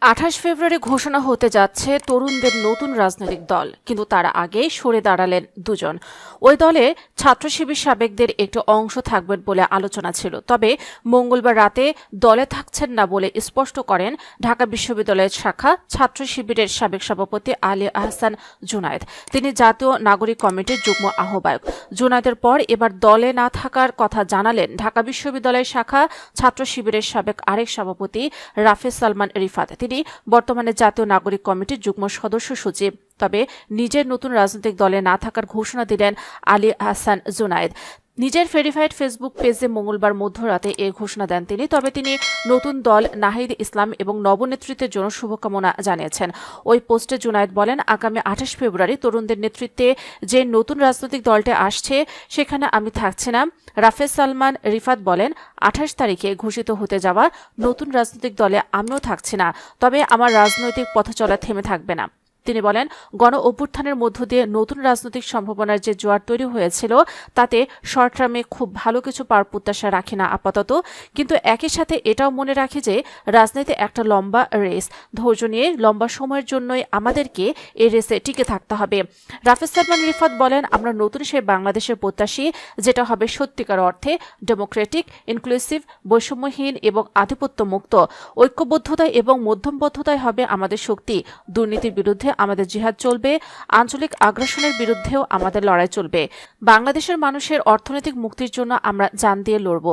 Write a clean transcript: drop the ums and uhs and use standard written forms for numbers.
২৮ ফেব্রুয়ারি ঘোষণা হতে যাচ্ছে তরুণদের নতুন রাজনৈতিক দল, কিন্তু তার আগে সরে দাঁড়ালেন দুজন। ওই দলে ছাত্র শিবির সাবেকদের একটি অংশ থাকবেন বলে আলোচনা ছিল, তবে মঙ্গলবার রাতে দলে থাকছেন না বলে স্পষ্ট করেন ঢাকা বিশ্ববিদ্যালয়ের শাখা ছাত্র শিবিরের সাবেক সভাপতি আলী আহসান জুনায়েদ। তিনি জাতীয় নাগরিক কমিটির যুগ্ম আহ্বায়ক। জুনায়েদের পর এবার দলে না থাকার কথা জানালেন ঢাকা বিশ্ববিদ্যালয়ের শাখা ছাত্র শিবিরের সাবেক আরেক সভাপতি রাফেজ সালমান রিফাত। তিনি বর্তমানে জাতীয় নাগরিক কমিটির যুগ্ম সদস্য সচিব। তবে নিজের নতুন রাজনৈতিক দলে না থাকার ঘোষণা দিলেন আলী আহসান জুনায়েদ। নিজের ভেরিফাইড ফেসবুক পেজে মঙ্গলবার মধ্যরাতে এ ঘোষণা দেন তিনি। তবে তিনি নতুন দল নাহিদ ইসলাম এবং নবনেতৃত্বের জন্য শুভকামনা জানিয়েছেন। ওই পোস্টে জুনায়েদ বলেন, আগামী ২৮ ফেব্রুয়ারি তরুণদের নেতৃত্বে যে নতুন রাজনৈতিক দলটি আসছে সেখানে আমি থাকছি না। রাফেজ সালমান রিফাত বলেন, ২৮ তারিখে ঘোষিত হতে যাওয়া নতুন রাজনৈতিক দলে আমিও থাকছি না, তবে আমার রাজনৈতিক পথচলা থেমে থাকবে না। তিনি বলেন, গণ অভ্যুত্থানের মধ্য দিয়ে নতুন রাজনৈতিক সম্ভাবনার যে জোয়ার তৈরি হয়েছিল তাতে শর্ট টার্মে খুব ভালো কিছু পাওয়ার প্রত্যাশা রাখি না আপাতত, কিন্তু একই সাথে এটাও মনে রাখি যে রাজনীতি একটা লম্বা রেস। ধৈর্য নিয়ে লম্বা সময়ের জন্যই আমাদেরকে এই রেসে টিকে থাকতে হবে। রাফেজ সালমান রিফাত বলেন, আমরা নতুন সেই বাংলাদেশের প্রত্যাশী যেটা হবে সত্যিকার অর্থে ডেমোক্রেটিক, ইনক্লুসিভ, বৈষম্যহীন এবং আধিপত্য মুক্ত। ঐক্যবদ্ধতায় এবং মধ্যমবদ্ধতায় হবে আমাদের শক্তি। দুর্নীতির বিরুদ্ধে আমাদের জিহাদ চলবে, আঞ্চলিক আগ্রাসনের বিরুদ্ধেও আমাদের লড়াই চলবে। বাংলাদেশের মানুষের অর্থনৈতিক মুক্তির জন্য আমরা জান দিয়ে লড়ব।